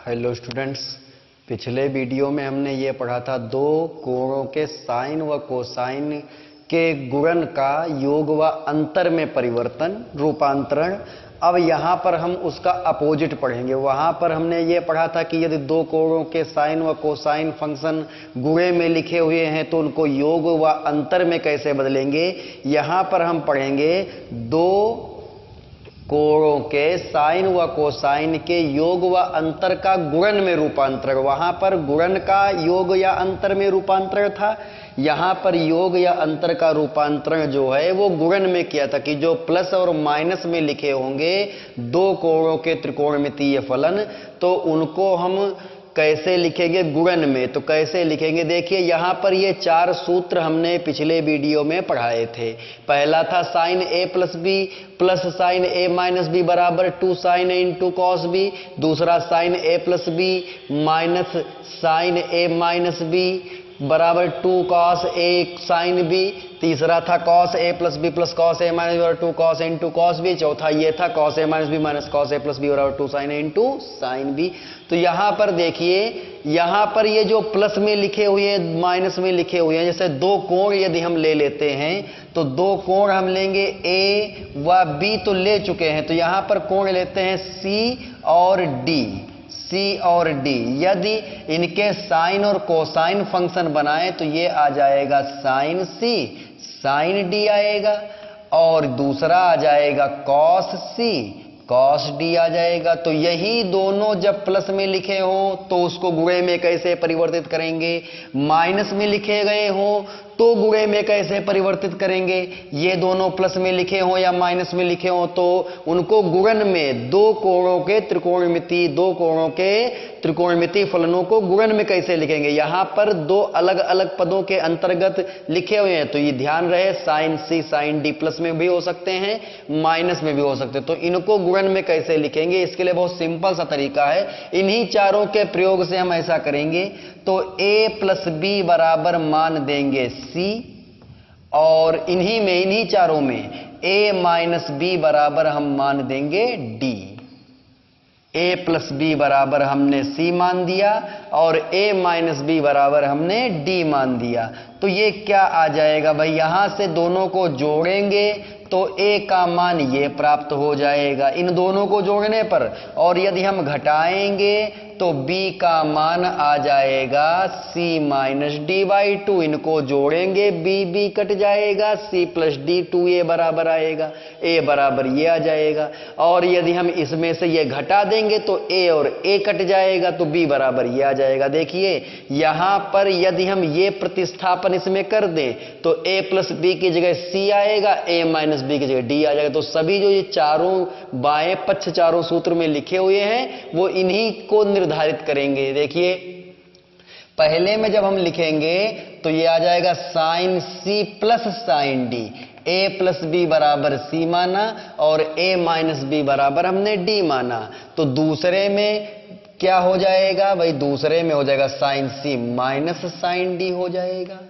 Hello students, पिछले video में हमने ये पढ़ा था दो कोणों के साइन व कोसाइन के गुणन का योग व अंतर में परिवर्तन रूपांतरण। अब यहाँ पर हम उसका अपोजिट पढ़ेंगे। वहाँ पर हमने ये पढ़ा था कि यदि दो कोणों के साइन व कोसाइन फंक्शन गुणे में लिखे हुए हैं तो उनको योग व अंतर में कैसे बदलेंगे। यहाँ पर हम पढ़ेंगे दो कोणों के साइन व कोसाइन के योग व अंतर का गुणन में रूपांतरण। वहां पर गुणन का योग या अंतर में रूपांतरण था, यहां पर योग या अंतर का रूपांतरण जो है वो गुणन में किया था कि जो प्लस और माइनस में लिखे होंगे दो कोणों के त्रिकोणमितीय फलन, तो उनको हम कैसे लिखेंगे गुणन में। तो कैसे लिखेंगे, देखिए यहां पर ये चार सूत्र हमने पिछले वीडियो में पढ़ाए थे। पहला था साइन ए प्लस बी प्लस साइन ए माइनस बी बराबर 2 साइन ए इंटू कॉस बी। दूसरा साइन ए प्लस बी माइनस साइन ए माइनस बी बराबर 2 कॉस ए साइन बी। तीसरा था cos A plus B plus cos A minus B बराबर 2 cos A into cos B. चौथा ये था cos A minus B minus cos A plus B बराबर 2 sign ए into sine B. तो यहां पर देखिए, यहां पर ये जो प्लस में लिखे हुए हैं माइनस में लिखे हुए हैं, जैसे दो कोण यदि हम ले लेते हैं तो दो कोण हम लेंगे ए व बी तो ले चुके हैं, तो यहां पर कोण लेते हैं सी और डी। सी और डी यदि इनके साइन और कोसाइन फंक्शन बनाए तो ये आ जाएगा साइन सी साइन डी आएगा, और दूसरा आ जाएगा कॉस सी कॉस डी आ जाएगा। तो यही दोनों जब प्लस में लिखे हो तो उसको गुणे में कैसे परिवर्तित करेंगे, माइनस में लिखे गए हो तो गुणे में कैसे परिवर्तित करेंगे। ये दोनों प्लस में लिखे हो या माइनस में लिखे हो तो उनको गुणन में दो कोणों के त्रिकोणमितीय फलनों को गुणन में कैसे लिखेंगे। यहां पर दो अलग अलग पदों के अंतर्गत लिखे हुए हैं, तो ये ध्यान रहे साइन सी साइन डी प्लस में भी हो सकते हैं माइनस में भी हो सकते हैं। तो इनको गुणन में कैसे लिखेंगे, इसके लिए बहुत सिंपल सा तरीका है। इन्हीं चारों के प्रयोग से हम ऐसा करेंगे। तो a प्लस बी बराबर मान देंगे c, और इन्हीं चारों में a माइनस बी बराबर हम मान देंगे d। a प्लस बी बराबर हमने c मान दिया और a माइनस बी बराबर हमने d मान दिया। तो ये क्या आ जाएगा भाई, यहां से दोनों को जोड़ेंगे तो a का मान ये प्राप्त हो जाएगा इन दोनों को जोड़ने पर, और यदि हम घटाएंगे तो b का मान आ जाएगा c माइनस डी बाई 2। इनको जोड़ेंगे b कट जाएगा, c प्लस डी 2a बराबर आएगा, a बराबर ये आ जाएगा। और यदि हम इसमें से ये घटा देंगे तो a और a कट जाएगा तो b बराबर ये आ जाएगा। देखिए यहां पर यदि हम ये प्रतिस्थापन इसमें कर दें तो a प्लस बी की जगह c आएगा, a माइनस बी की जगह d आ जाएगा। तो सभी जो ये चारों बाएं पक्ष चारों सूत्र में लिखे हुए हैं वो इन्हीं को निर्धारित करेंगे। देखिए पहले में जब हम लिखेंगे तो ये आ जाएगा sine C plus sine D. a plus B बराबर c माना और a माइनस बी बराबर हमने d माना। तो दूसरे में क्या हो जाएगा भाई, दूसरे में हो जाएगा साइन सी माइनस साइन डी हो जाएगा।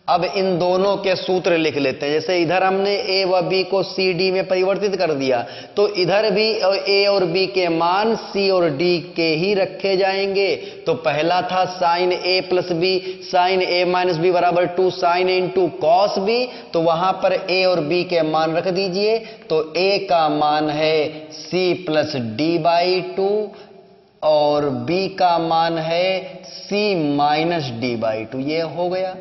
अब इन दोनों के सूत्र लिख लेते हैं। जैसे इधर हमने a व b को c d में परिवर्तित कर दिया तो इधर भी a और b के मान c और d के ही रखे जाएंगे। तो पहला था sine a plus B sine a minus B बराबर 2 sine a into cos B, तो वहां पर a और b के मान रख दीजिए। तो a का मान है c प्लस डी बाई 2 और b का मान है c माइनस डी बाई 2। ये हो गया।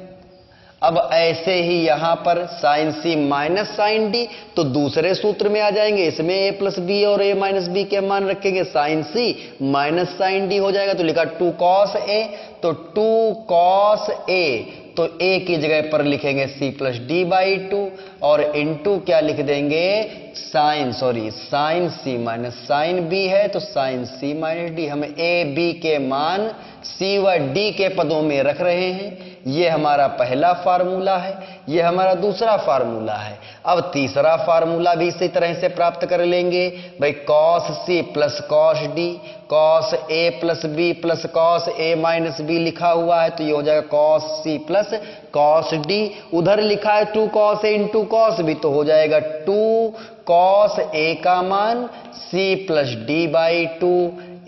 अब ऐसे ही यहां पर साइन सी माइनस साइन डी तो दूसरे सूत्र में आ जाएंगे, इसमें a प्लस बी और a माइनस बी के मान रखेंगे, साइन सी माइनस साइन डी हो जाएगा। तो लिखा 2 कॉस ए, तो 2 कॉस ए, तो a की जगह पर लिखेंगे c प्लस डी बाई 2 और इनटू क्या लिख देंगे साइन सी माइनस साइन b है तो साइन सी माइनस डी। हम a b के मान c व d के पदों में रख रहे हैं। ये हमारा पहला फार्मूला है, ये हमारा दूसरा फार्मूला है। अब तीसरा फार्मूला भी इसी तरह से प्राप्त कर लेंगे भाई, cos C plus cos D, cos A plus B plus cos A minus B लिखा हुआ है तो ये हो जाएगा कॉस सी प्लस कॉस डी। उधर लिखा है 2 cos A into cos B तो हो जाएगा 2 कॉस ए का मान c plus D by 2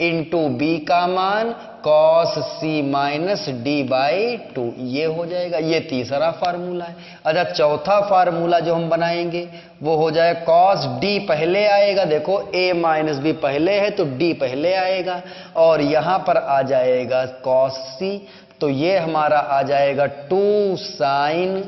into B का मान cos C minus D by two, ये हो जाएगा। ये तीसरा फार्मूला है। अच्छा, चौथा फार्मूला जो हम बनाएंगे वो हो जाए कॉस डी पहले आएगा, देखो ए माइनस बी पहले है तो डी पहले आएगा, और यहां पर आ जाएगा कॉस सी, तो ये हमारा आ जाएगा 2 sine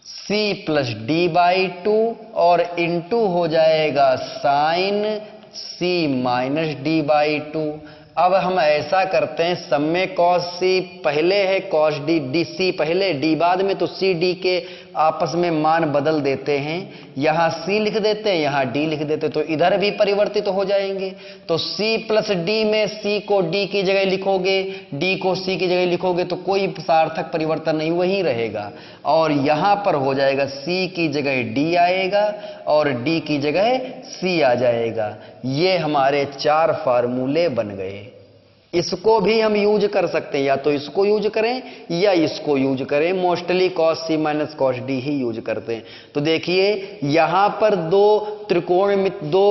C plus D by two, और इंटू हो जाएगा sine C minus D by two. अब हम ऐसा करते हैं, सब में कॉस सी पहले है, कॉस डी, डी सी पहले डी बाद में, तो सी डी के आपस में मान बदल देते हैं, यहां सी लिख देते हैं, यहां डी लिख देते हैं, तो इधर भी परिवर्तित हो जाएंगे। तो सी प्लस डी में सी को डी की जगह लिखोगे, डी को सी की जगह लिखोगे तो कोई सार्थक परिवर्तन नहीं, वही रहेगा। और यहां पर हो जाएगा सी की जगह डी आएगा और डी की जगह सी आ जाएगा। ये हमारे 4 फार्मूले बन गए। इसको भी हम यूज कर सकते हैं, या तो इसको यूज करें या इसको यूज करें। मोस्टली कॉस सी माइनस कॉस डी ही यूज करते हैं। तो देखिए यहां पर दो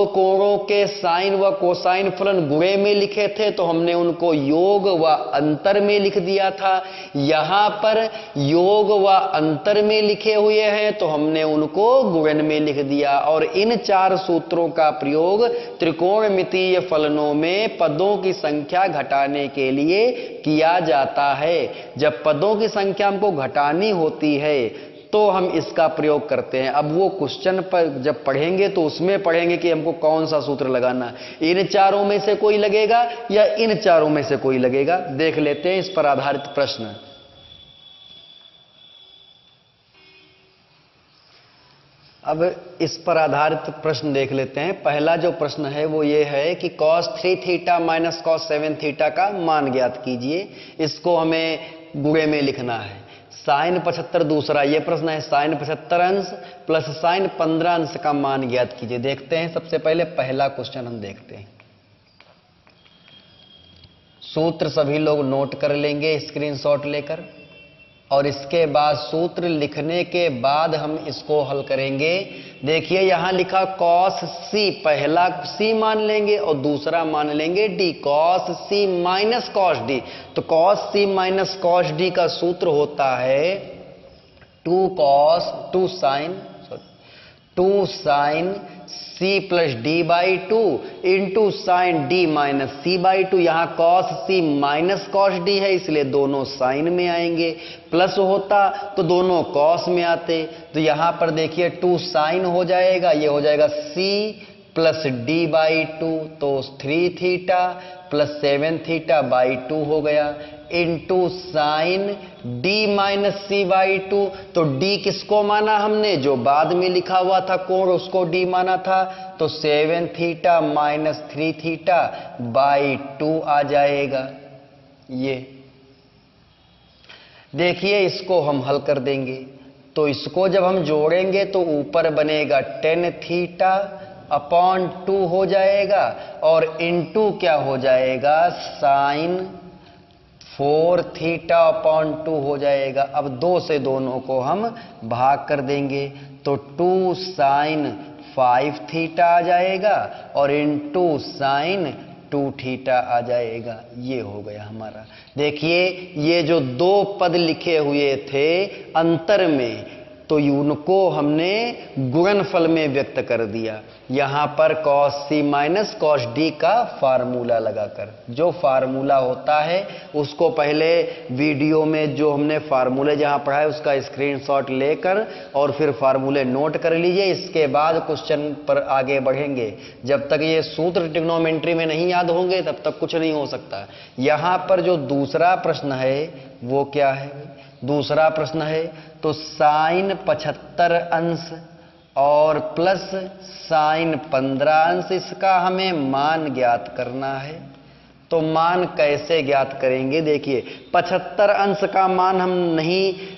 कोणों के साइन व कोसाइन फलन गुणे में लिखे थे तो हमने उनको योग व अंतर में लिख दिया था। यहां पर योग व अंतर में लिखे हुए हैं तो हमने उनको गुणन में लिख दिया। और इन 4 सूत्रों का प्रयोग त्रिकोणमितीय फलनों में पदों की संख्या घटाने के लिए किया जाता है। जब पदों की संख्या हमको घटानी होती है तो हम इसका प्रयोग करते हैं। अब वो क्वेश्चन पर जब पढ़ेंगे तो उसमें पढ़ेंगे कि हमको कौन सा सूत्र लगाना है, इन 4 में से कोई लगेगा या इन 4 में से कोई लगेगा। देख लेते हैं इस पर आधारित प्रश्न। अब इस पर आधारित प्रश्न देख लेते हैं। पहला जो प्रश्न है वो ये है कि cos 3 theta minus cos 7 theta का मान ज्ञात कीजिए। इसको हमें गुणे में लिखना है। साइन 75 दूसरा ये प्रश्न है, साइन 75 अंश प्लस साइन 15 अंश का मान ज्ञात कीजिए। देखते हैं, सबसे पहले पहला क्वेश्चन हम देखते हैं। सूत्र सभी लोग नोट कर लेंगे स्क्रीनशॉट लेकर, और इसके बाद सूत्र लिखने के बाद हम इसको हल करेंगे। देखिए यहां लिखा कॉस सी, पहला सी मान लेंगे और दूसरा मान लेंगे डी, कॉस सी माइनस कॉस डी। तो कॉस सी माइनस कॉस डी का सूत्र होता है 2 sine C plus D by two into sine D minus C by two. यहां कॉस सी माइनस कॉस डी है इसलिए दोनों साइन में आएंगे, प्लस होता तो दोनों कॉस में आते। तो यहां पर देखिए 2 साइन हो जाएगा, ये हो जाएगा c plus D by two, तो 3 थीटा प्लस 7 थीटा बाई 2 हो गया, into sine D minus C by two. तो डी किसको माना हमने, जो बाद में लिखा हुआ था कोण उसको डी माना था, तो 7 थीटा माइनस 3 थीटा बाई 2 आ जाएगा। ये देखिए इसको हम हल कर देंगे, तो इसको जब हम जोड़ेंगे तो ऊपर बनेगा 10 थीटा अपॉन 2 हो जाएगा, और इंटू क्या हो जाएगा साइन 4 थीटा अपॉन 2 हो जाएगा। अब 2 से दोनों को हम भाग कर देंगे तो 2 साइन 5 थीटा आ जाएगा और इंटू साइन 2 थीटा आ जाएगा। ये हो गया हमारा। देखिए ये जो 2 पद लिखे हुए थे अंतर में, तो उनको हमने गुणनफल में व्यक्त कर दिया। यहां पर cos c minus cos d का फार्मूला लगाकर, जो फार्मूला होता है उसको पहले वीडियो में जो हमने फार्मूले जहां पढ़ा है उसका स्क्रीनशॉट लेकर और फिर फार्मूले नोट कर लीजिए। इसके बाद क्वेश्चन पर आगे बढ़ेंगे। जब तक ये सूत्र ट्रिग्नोमेट्री में नहीं याद होंगे तब तक कुछ नहीं हो सकता। यहां पर जो दूसरा प्रश्न है वो क्या है, दूसरा प्रश्न है तो साइन 75 अंश और प्लस साइन 15 अंश, इसका हमें मान ज्ञात करना है। तो मान कैसे ज्ञात करेंगे? देखिए 75 अंश का मान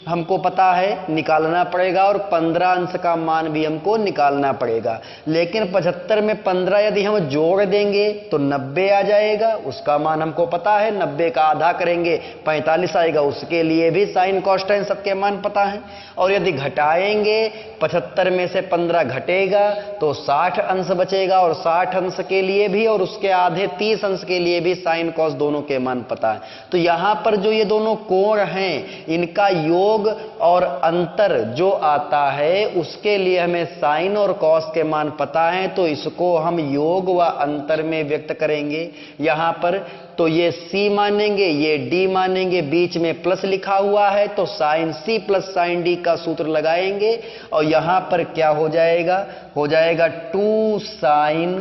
हमको पता है, निकालना पड़ेगा, और 15 अंश का मान भी हमको निकालना पड़ेगा। लेकिन 75 में 15 यदि हम जोड़ देंगे तो 90 आ जाएगा, उसका मान हमको पता है। 90 का आधा करेंगे 45 आएगा, उसके लिए भी साइन कॉस टेन सबके मान पता है। और यदि घटाएंगे 75 में से 15 घटेगा तो 60 अंश बचेगा, और 60 अंश के लिए भी और उसके आधे 30 अंश के लिए भी साइन कॉस दोनों के मान पता है। तो यहां पर जो ये दोनों कोण हैं इनका योग और अंतर जो आता है उसके लिए हमें साइन और कॉस के मान पता है, तो इसको हम योग व अंतर में व्यक्त करेंगे। यहां पर तो ये c मानेंगे, ये d मानेंगे, बीच में प्लस लिखा हुआ है तो sine c plus sine d का सूत्र लगाएंगे, और यहां पर क्या हो जाएगा? हो जाएगा 2 sine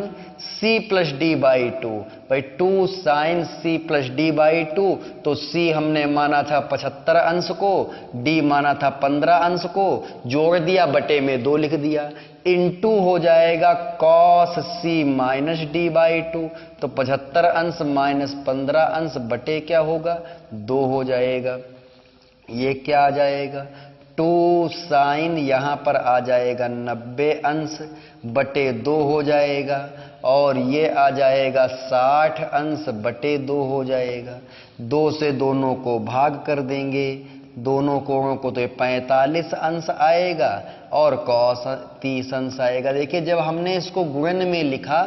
c plus D by 2। भाई 2 sine c plus D by 2, तो c हमने माना था 75 अंश को, d माना था 15 अंश को, जोड़ दिया, बटे में 2 लिख दिया, इनटू हो जाएगा cos c minus D by 2। तो 75 अंश माइनस 15 अंश बटे क्या होगा? 2 हो जाएगा। ये क्या आ जाएगा? 2 साइन यहां पर आ जाएगा 90 अंश बटे 2 हो जाएगा, और ये आ जाएगा 60 अंश बटे 2 हो जाएगा। 2 से दोनों को भाग कर देंगे, दोनों कोणों को, तो ये 45 अंश आएगा और कॉस 30 अंश आएगा। देखिए जब हमने इसको गुणन में लिखा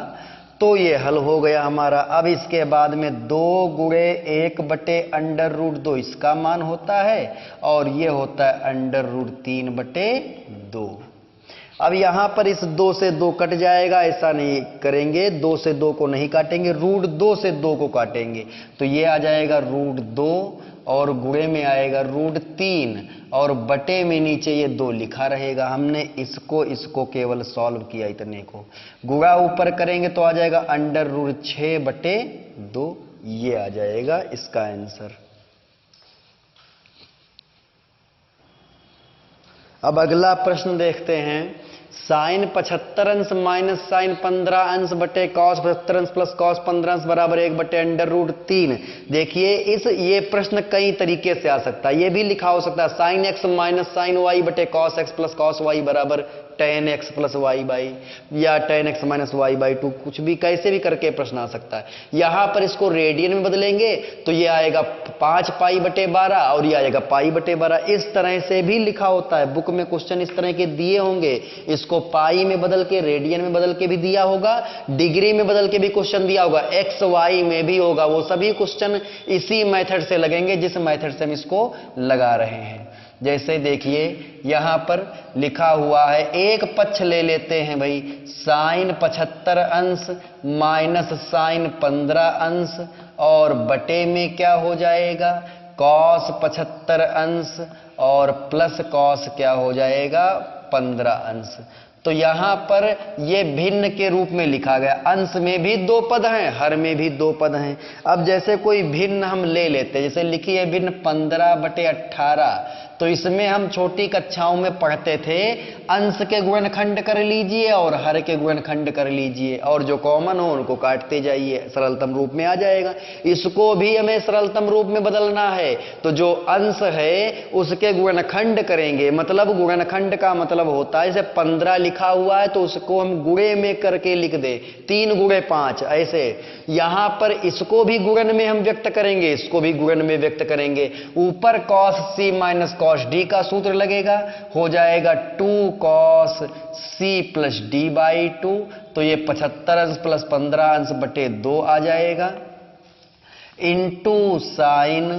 तो ये हल हो गया हमारा। अब इसके बाद में 2 गुणे 1 बटे अंडर रूट 2 इसका मान होता है, और ये होता है अंडर रूट 3 बटे 2। अब यहां पर इस 2 से 2 कट जाएगा, ऐसा नहीं करेंगे, 2 से 2 को नहीं काटेंगे, रूट 2 से 2 को काटेंगे, तो ये आ जाएगा रूट 2, और गुणे में आएगा रूट 3, और बटे में नीचे ये 2 लिखा रहेगा। हमने इसको केवल सॉल्व किया, इतने को गुणा ऊपर करेंगे तो आ जाएगा अंडर रूट 6 बटे 2। ये आ जाएगा इसका आंसर। अब अगला प्रश्न देखते हैं। साइन 75 अंश माइनस साइन 15 अंश बटे कॉस 75 अंश प्लस कॉस 15 अंश बराबर 1 बटे अंडर रूट 3। देखिए ये प्रश्न कई तरीके से आ सकता है। ये भी लिखा हो सकता है sine X minus sine Y बटे cos X plus cos Y बराबर tan x plus Y by, या tan x minus Y by 2, कुछ भी कैसे भी करके प्रश्न आ सकता है। यहां पर इसको रेडियन में बदलेंगे तो ये आएगा 5 पाई बटे 12 और ये आएगा पाई बटे 12। इस तरह से भी लिखा होता है, बुक में क्वेश्चन इस तरह के दिए होंगे। इसको पाई में बदल के, रेडियन में बदल के भी दिया होगा, डिग्री में बदल के भी क्वेश्चन दिया होगा, एक्स वाई में भी होगा। वो सभी क्वेश्चन इसी मेथड से लगेंगे जिस मेथड से हम इसको लगा रहे हैं। जैसे देखिए यहां पर लिखा हुआ है, एक पक्ष ले लेते हैं भाई, साइन 75 अंश माइनस साइन 15 अंश, और बटे में क्या हो जाएगा कॉस 75 अंश, और प्लस कॉस क्या हो जाएगा 15 अंश। तो यहां पर ये भिन्न के रूप में लिखा गया। अंश में भी 2 पद हैं, हर में भी 2 पद हैं। अब जैसे कोई भिन्न हम ले लेते हैं, जैसे लिखिए भिन्न 15 बटे 18, तो इसमें हम छोटी कक्षाओं में पढ़ते थे अंश के गुणनखंड कर लीजिए और हर के गुणनखंड कर लीजिए, और जो कॉमन हो उनको काटते जाइए, सरलतम रूप में आ जाएगा। इसको भी हमें सरलतम रूप में बदलना है, तो जो अंश है उसके गुणनखंड करेंगे। मतलब गुणनखंड का मतलब होता है, जैसे 15 लिखा हुआ है तो उसको हम गुणे में करके लिख दे, 3 गुणे 5 ऐसे। यहां पर इसको भी गुणन में हम व्यक्त करेंगे, इसको भी गुणन में व्यक्त करेंगे। ऊपर कॉस सी माइनस कॉस डी का सूत्र लगेगा, हो जाएगा 2 cos C plus D by 2। तो ये 75 अंश प्लस 15 अंश बटे 2 आ जाएगा, इंटू साइन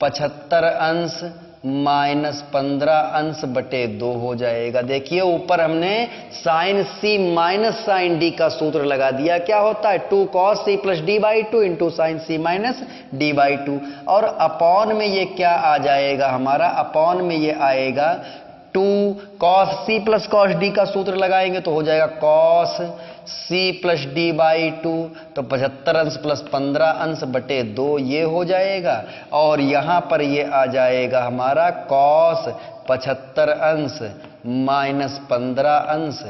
75 अंश माइनस 15 अंश बटे 2 हो जाएगा। देखिए ऊपर हमने साइन सी माइनस साइन डी का सूत्र लगा दिया, क्या होता है 2 cos C plus D by 2 into sine C minus D by 2, और अपॉन में ये क्या आ जाएगा हमारा, अपॉन में ये आएगा 2 कॉस सी प्लस कॉस डी का सूत्र लगाएंगे तो हो जाएगा cos C plus D by 2, तो 75 अंश प्लस 15 अंश बटे 2 ये हो जाएगा। और यहां पर ये आ जाएगा हमारा कॉस 75 अंश माइनस 15 अंश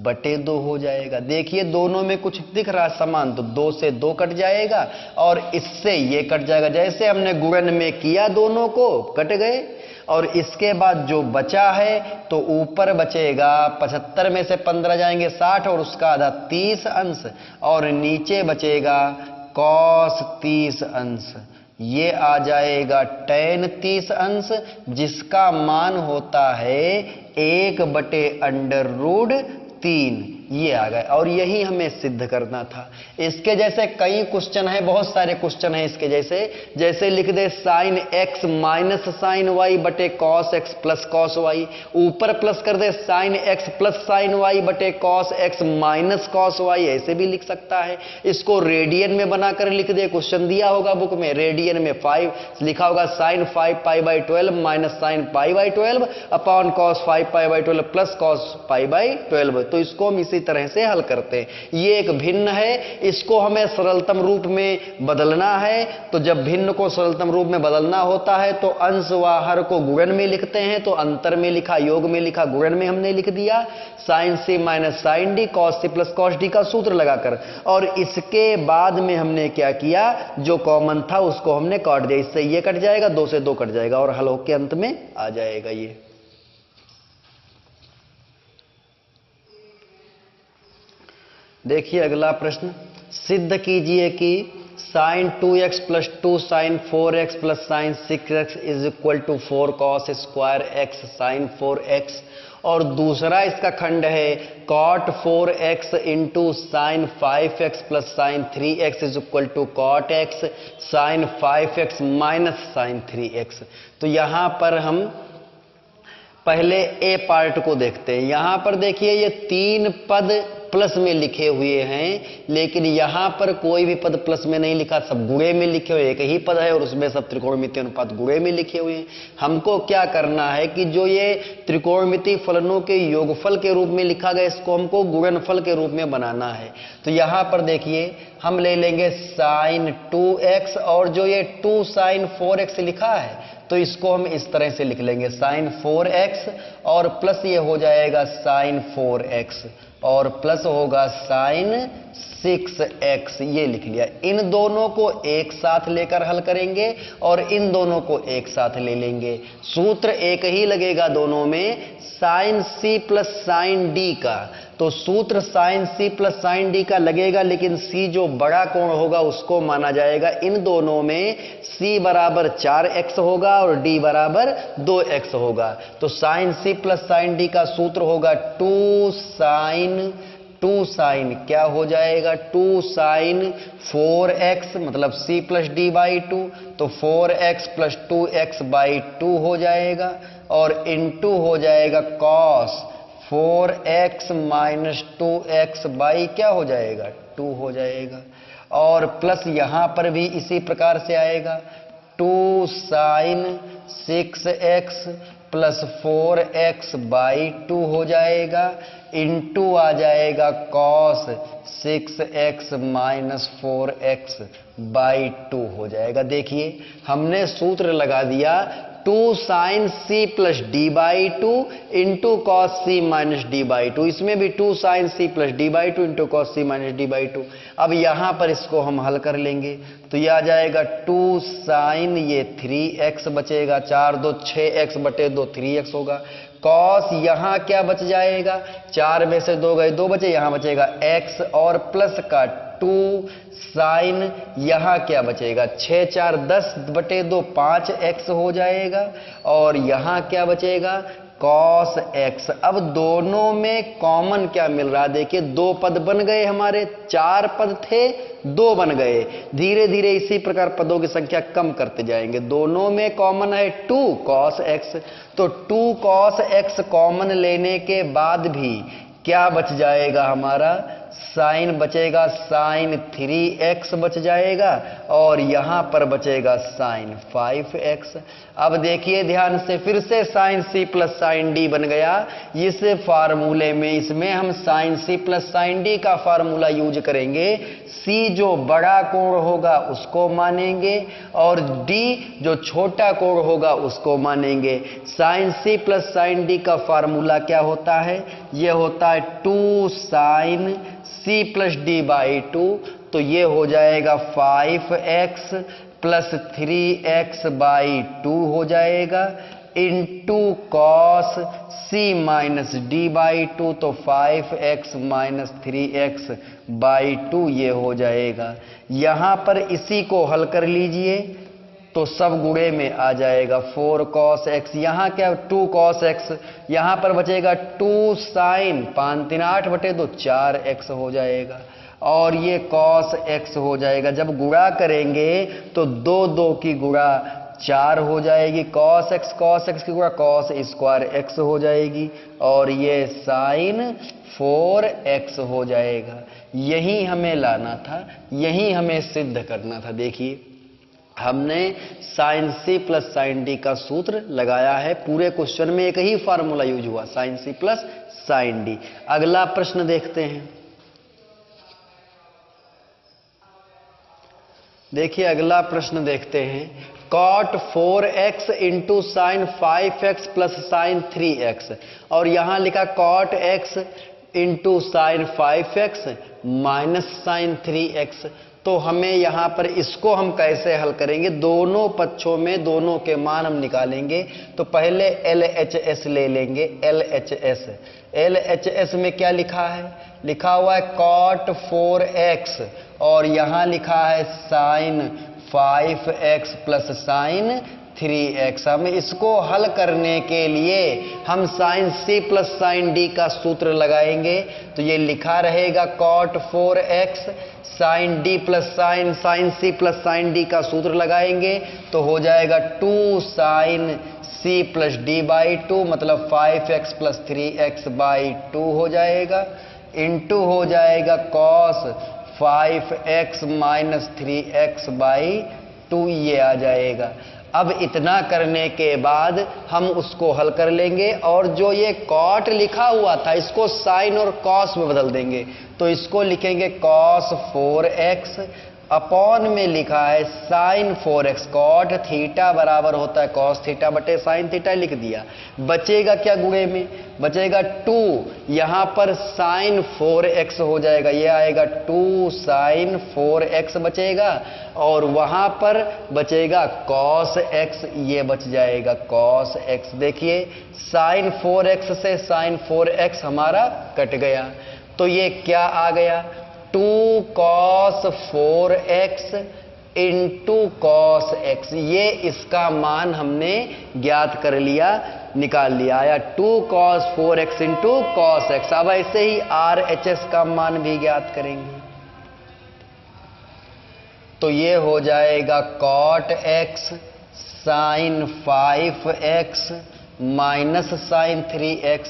बटे 2 हो जाएगा। देखिए दोनों में कुछ दिख रहा समान, तो 2 से 2 कट जाएगा और इससे ये कट जाएगा। जैसे हमने गुणन में किया दोनों को, कट गए। और इसके बाद जो बचा है तो ऊपर बचेगा 75 में से 15 जाएंगे 60 और उसका आधा 30 अंश, और नीचे बचेगा cos 30 अंश। ये आ जाएगा tan 30 अंश, जिसका मान होता है 1/√3। ये आ गए और यही हमें सिद्ध करना था। इसके जैसे कई क्वेश्चन है, बहुत सारे क्वेश्चन है इसके जैसे। जैसे लिख दे sin x minus sin y बटे cos x plus cos y, ऊपर प्लस कर दे sin x plus sin y बटे cos x minus cos y, ऐसे भी लिख सकता है। इसको रेडियन में बनाकर लिख दे, क्वेश्चन दिया होगा बुक में, रेडियन में 5 लिखा होगा sin 5π/12 minus sin π/12 upon cos 5π/12 plus cos π/12। तो इसको हम इसी तरह से हल करते हैं। ये एक भिन्न है, इसको हमें सरलतम रूप में बदलना है। तो जब भिन्न को सरलतम रूप में बदलना होता है तो अंश व हर को गुणन में लिखते हैं। तो अंतर में लिखा, योग में लिखा, गुणन में हमने लिख दिया sin c minus sin d cos c plus cos d का सूत्र लगाकर। और इसके बाद में हमने क्या किया, जो कॉमन था उसको हमने काट दिया। इससे ये कट जाएगा, 2 से 2 कट जाएगा और हल होके अंत में आ जाएगा। ये देखिए अगला प्रश्न, सिद्ध कीजिए कि sin 2x plus 2 sin 4x plus sin 6x is equal to 4 cos square x sin 4x। और दूसरा इसका खंड है cot 4x into sin 5x plus sin 3x is equal to cot x sin 5x minus sin 3x। तो यहां पर हम पहले ए पार्ट को देखते हैं। यहां पर देखिए ये 3 पद प्लस में लिखे हुए हैं, लेकिन यहां पर कोई भी पद प्लस में नहीं लिखा, सब गुणे में लिखे हुए। एक ही पद है और उसमें सब त्रिकोणमितीय अनुपात गुणे में लिखे हुए हैं। हमको क्या करना है कि जो ये त्रिकोणमितीय फलनों के योगफल के रूप में लिखा गया, इसको हमको गुणनफल के रूप में बनाना है। तो यहां पर देखिए हम ले लेंगे sin 2x और जो ये 2 sin 4x लिखा है तो इसको हम इस तरह से लिख लेंगे sin 4x और प्लस ये हो जाएगा sin 4x और प्लस होगा sin 6x, ये लिख लिया। इन दोनों को एक साथ लेकर हल करेंगे और इन दोनों को एक साथ ले लेंगे। सूत्र एक ही लगेगा दोनों में, sin c plus sin d का। तो सूत्र sin c plus sin d का लगेगा, लेकिन c जो बड़ा कोण होगा उसको माना जाएगा। इन दोनों में c बराबर 4x होगा और d बराबर 2x होगा। तो sin c plus sin d का सूत्र होगा 2 sin क्या हो जाएगा, 2 sin 4x मतलब c प्लस d बाई 2, तो 4x प्लस 2x बाई 2 हो जाएगा और इनटू हो जाएगा cos 4x minus 2x by क्या हो जाएगा, 2 हो जाएगा। और प्लस यहां पर भी इसी प्रकार से आएगा 2 sin 6x plus 4x by 2 हो जाएगा, इनटू आ जाएगा cos 6x minus 4x by 2 हो जाएगा। देखिए हमने सूत्र लगा दिया 2 sin c plus D by 2 into cos C minus D by 2। इसमें भी 2 sin c plus D by 2 into cos C minus D by 2। अब यहां पर इसको हम हल कर लेंगे तो यह आ जाएगा 2 sin ये 3x बचेगा, 4 2 6x बटे 2 3x होगा। कॉस यहां क्या बच जाएगा, 4 में से 2 गए 2 बचे, यहां बचेगा x और प्लस का 2 साइन यहां क्या बचेगा, 6 4 10 बटे 2 5x हो जाएगा और यहां क्या बचेगा cos x। अब दोनों में कॉमन क्या मिल रहा है, देखिए 2 पद बन गए हमारे, 4 पद थे 2 बन गए। धीरे धीरे इसी प्रकार पदों की संख्या कम करते जाएंगे। दोनों में कॉमन है 2 cos x, तो 2 cos x कॉमन लेने के बाद भी क्या बच जाएगा हमारा साइन बचेगा साइन 3x बच जाएगा और यहां पर बचेगा साइन 5x। अब देखिए ध्यान से, फिर से sine c plus sine d बन गया। इस फार्मूले में इसमें हम sine c plus sine D का फार्मूला यूज करेंगे। c जो बड़ा कोण होगा उसको मानेंगे और d जो छोटा कोण होगा उसको मानेंगे। Sine c plus sine D का फार्मूला क्या होता है? यह होता है 2 sine c plus D by 2। तो ये हो जाएगा 5x प्लस 3x बाई 2 हो जाएगा into cos c minus D by 2। तो 5x माइनस 3x बाई 2 ये हो जाएगा। यहां पर इसी को हल कर लीजिए तो सब गुणे में आ जाएगा। 4 cos x, यहां क्या 2 cos x, यहां पर बचेगा 2 साइन 5 3 8 बटे 2 4x हो जाएगा और ये cos x हो जाएगा। जब गुणा करेंगे तो 2 2 की गुणा 4 हो जाएगी। cos x की गुणा cos स्क्वायर x हो जाएगी और ये साइन 4x हो जाएगा। यही हमें लाना था, यही हमें सिद्ध करना था। देखिए हमने sine c plus sine D का सूत्र लगाया है। पूरे क्वेश्चन में एक ही फार्मूला यूज हुआ, sine c plus sine d. अगला प्रश्न देखते हैं। देखिए अगला प्रश्न देखते हैं। cot 4x into sine 5x plus sine 3x और यहां लिखा cot x into sine 5x minus sine 3x। तो हमें यहां पर इसको हम कैसे हल करेंगे? दोनों पक्षों में दोनों के मान हम निकालेंगे। तो पहले LHS ले लेंगे। LHS में क्या लिखा है? लिखा हुआ है cot 4x और यहां लिखा है sign 5x plus sine 3x। हम इसको हल करने के लिए हम sine c plus sine D का सूत्र लगाएंगे। तो ये लिखा रहेगा cot 4x sine d plus sine c plus sine d का सूत्र लगाएंगे तो हो जाएगा 2 sine c plus D by 2 मतलब 5x प्लस 3x बाई 2 हो जाएगा इंटू हो जाएगा cos 5x minus 3x by 2 ये आ जाएगा। अब इतना करने के बाद हम उसको हल कर लेंगे और जो ये cot लिखा हुआ था इसको साइन और cos में बदल देंगे। तो इसको लिखेंगे cos 4x अपॉन में लिखा है साइन 4x। cot थीटा बराबर होता है cos थीटा बटे साइन थीटा, लिख दिया। बचेगा क्या गुणे में? बचेगा 2, यहां पर साइन 4x हो जाएगा, ये आएगा 2 साइन 4x बचेगा और वहां पर बचेगा cos x, ये बच जाएगा cos x। देखिए साइन 4x से साइन 4x हमारा कट गया तो ये क्या आ गया? 2 cos 4x into cos x। ये इसका मान हमने ज्ञात कर लिया, निकाल लिया। आया 2 cos 4x into cos x। अब ऐसे ही RHS का मान भी ज्ञात करेंगे तो ये हो जाएगा cot x sine 5x minus sine 3x।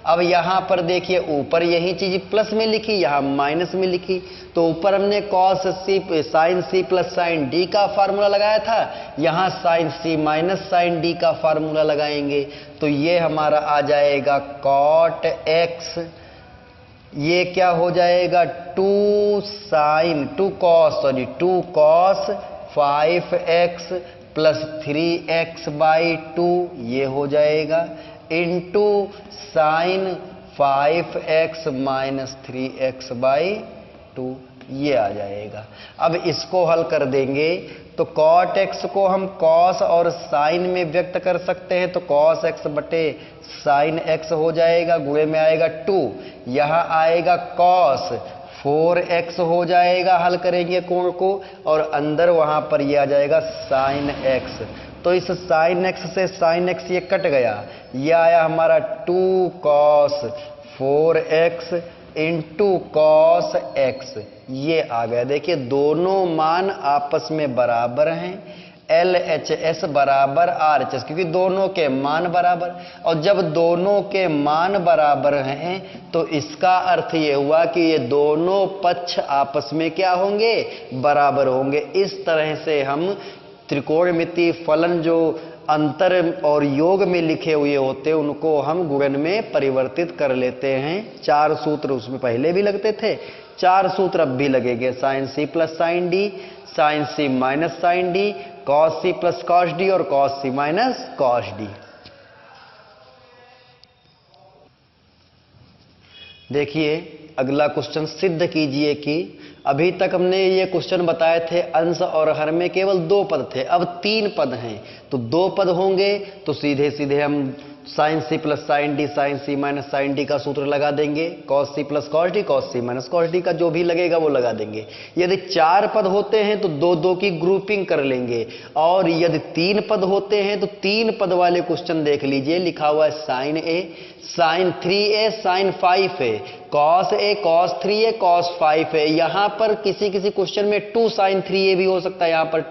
अब यहां पर देखिए ऊपर यही चीज प्लस में लिखी, यहां माइनस में लिखी। तो ऊपर हमने cos c sine c plus sine D का फार्मूला लगाया था, यहां sine c minus sine D का फार्मूला लगाएंगे तो ये हमारा आ जाएगा cot x। ये क्या हो जाएगा? 2 cos 5x plus 3x by 2 ये हो जाएगा into sine 5x minus 3x by 2 ये आ जाएगा। अब इसको हल कर देंगे तो cot x को हम cos और साइन में व्यक्त कर सकते हैं तो cos x बटे साइन x हो जाएगा, गुणे में आएगा 2, यहां आएगा cos 4x हो जाएगा, हल करेंगे कोण को और अंदर वहां पर ये आ जाएगा साइन x। तो इस साइन x से साइन x ये कट गया, ये आया हमारा 2 cos 4x into cos x ये आ गया। देखिए दोनों मान आपस में बराबर हैं, LHS बराबर RHS, क्योंकि दोनों के मान बराबर, और जब दोनों के मान बराबर हैं तो इसका अर्थ ये हुआ कि ये दोनों पक्ष आपस में क्या होंगे, बराबर होंगे। इस तरह से हम त्रिकोणमितीय फलन जो अंतर और योग में लिखे हुए होते हैं उनको हम गुणन में परिवर्तित कर लेते हैं। 4 सूत्र उसमें पहले भी लगते थे, 4 सूत्र अब भी लगेंगे। साइन सी प्लस साइन डी, साइन सी माइनस साइन डी, कॉस सी प्लस कॉस डी और कॉस सी माइनस कॉस डी। देखिए अगला क्वेश्चन, सिद्ध कीजिए कि अभी तक हमने ये क्वेश्चन बताए थे अंश और हर में केवल 2 पद थे, अब 3 पद हैं, तो 2 पद होंगे तो सीधे सीधे हम साइन सी प्लस साइन डी, साइन सी माइनस साइन डी का सूत्र लगा देंगे। कॉस सी प्लस कॉस डी, कॉस सी माइनस कॉस डी का जो भी लगेगा वो लगा देंगे। यदि 4 पद होते हैं तो 2-2 की ग्रुपिंग कर लेंगे, और यदि 3 पद होते हैं तो 3 पद वाले क्वेश्चन देख लीजिए, लिखा हुआ है sine A, sine 3a, sine 5a, cos A, cos 3a, cos 5a। यहां पर किसी किसी क्वेश्चन में 2 साइन 3a भी हो सकता है, यहां पर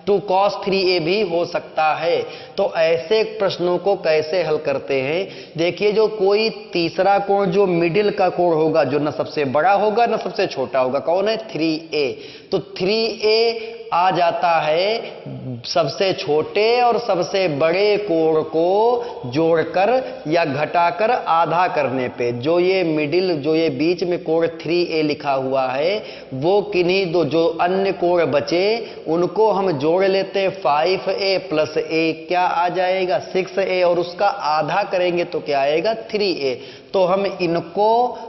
2 कॉस 3a भी हो सकता है। तो ऐसे प्रश्नों को कैसे हल करते हैं, देखिए जो कोई तीसरा कोण जो मिडिल का कोण होगा, जो न सबसे बड़ा होगा न सबसे छोटा होगा, कौन है, 3a, तो 3a आ जाता है सबसे छोटे और सबसे बड़े कोण को जोड़कर या घटाकर आधा करने पे। जो ये मिडिल, जो ये बीच में कोण 3a लिखा हुआ है, वो किन्हीं दो जो अन्य कोण बचे उनको हम जोड़ लेते हैं। 5a प्लस a क्या आ जाएगा, 6a, और उसका आधा करेंगे तो क्या आएगा, 3a। तो हम इनको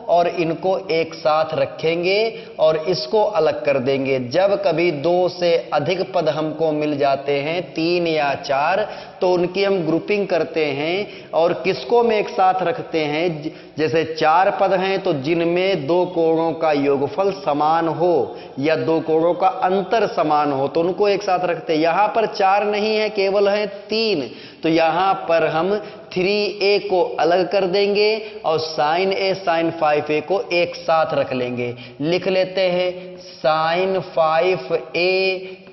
और इनको एक साथ रखेंगे और इसको अलग कर देंगे। जब कभी 2 से अधिक पद हमको मिल जाते हैं, 3 या 4, तो उनकी हम ग्रुपिंग करते हैं और किसको में एक साथ रखते हैं। जैसे 4 पद हैं तो जिनमें 2 कोणों का योगफल समान हो या 2 कोणों का अंतर समान हो तो उनको एक साथ रखते हैं। यहां पर 4 नहीं है, केवल है 3, तो यहां पर हम 3a को अलग कर देंगे और साइन a, साइन 5a को एक साथ रख लेंगे। लिख लेते हैं साइन 5a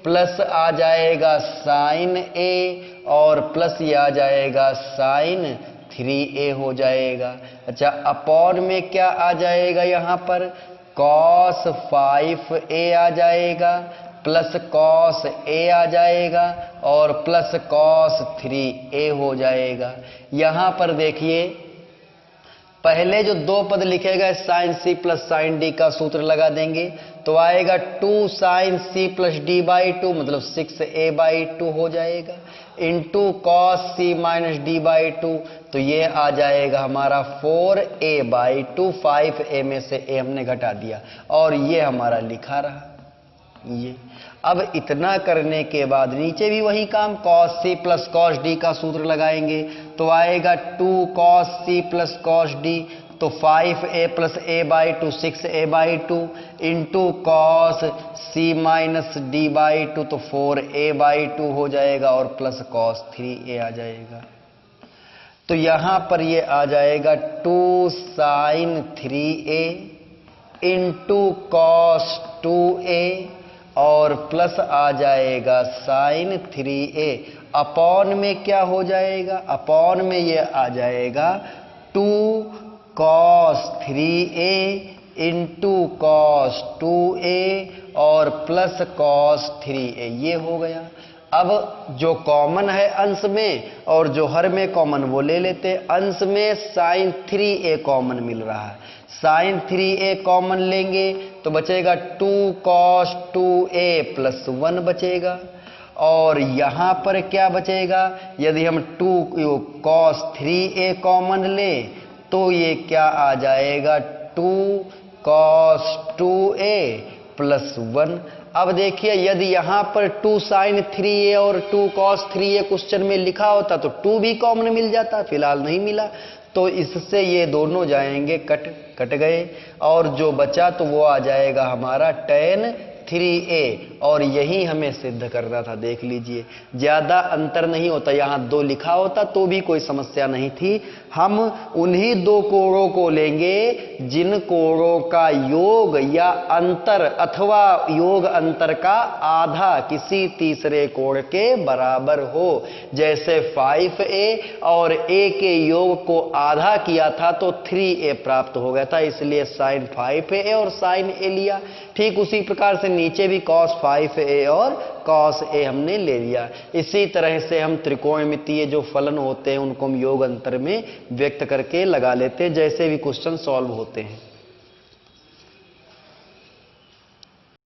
प्लस आ जाएगा साइन a और प्लस ये आ जाएगा साइन 3a हो जाएगा। अच्छा, अपॉन में क्या आ जाएगा, यहां पर कॉस 5a आ जाएगा प्लस कॉस a आ जाएगा और प्लस कॉस 3a हो जाएगा। यहां पर देखिए पहले जो 2 पद लिखे गए साइन सी प्लस साइन डी का सूत्र लगा देंगे तो आएगा 2 sine C plus D by 2, मतलब 6a बाई 2 हो जाएगा, into cos C minus D by 2, तो ये आ जाएगा हमारा 4a बाई 2। 5a में से a हमने घटा दिया और ये हमारा लिखा रहा। ये अब इतना करने के बाद नीचे भी वही काम, कॉस सी प्लस कॉस डी का सूत्र लगाएंगे तो आएगा 2 कॉस सी प्लस कॉस डी, तो 5a plus a by 2, 6a by 2, into cos C minus D by 2, तो 4a बाई 2 हो जाएगा और प्लस कॉस 3a आ जाएगा। तो यहां पर ये आ जाएगा 2 sign 3a into cos 2a और प्लस आ जाएगा साइन 3a। अपॉन में क्या हो जाएगा, अपॉन में ये आ जाएगा 2 cos 3a into cos 2a और प्लस कॉस 3a, ये हो गया। अब जो कॉमन है अंश में और जो हर में कॉमन वो ले लेते हैं। अंश में साइन 3a कॉमन मिल रहा है, साइन 3a कॉमन लेंगे तो बचेगा 2 कॉस 2a प्लस 1 बचेगा, और यहां पर क्या बचेगा, यदि हम 2 कॉस 3a कॉमन ले तो ये क्या आ जाएगा 2 कॉस 2a प्लस 1। अब देखिए यदि यहां पर 2 साइन 3a और 2 कॉस 3a क्वेश्चन में लिखा होता तो 2 भी कॉमन मिल जाता, फिलहाल नहीं मिला, तो इससे ये दोनों जाएंगे कट गए और जो बचा तो वो आ जाएगा हमारा tan 3a और यही हमें सिद्ध करना था। देख लीजिए, ज्यादा अंतर नहीं होता, यहां 2 लिखा होता तो भी कोई समस्या नहीं थी। हम उन्हीं 2 कोणों को लेंगे जिन कोणों का योग या अंतर अथवा योग अंतर का आधा किसी तीसरे कोण के बराबर हो। जैसे 5a और a के योग को आधा किया था तो 3a प्राप्त हो गया था, इसलिए sin 5a और sin a लिया। ठीक उसी प्रकार से नीचे भी cos 5a और cos a हमने ले लिया। इसी तरह से हम त्रिकोणमितीय जो फलन होते हैं उनको हम योग अंतर में व्यक्त करके लगा लेते हैं, जैसे भी क्वेश्चन सॉल्व होते हैं।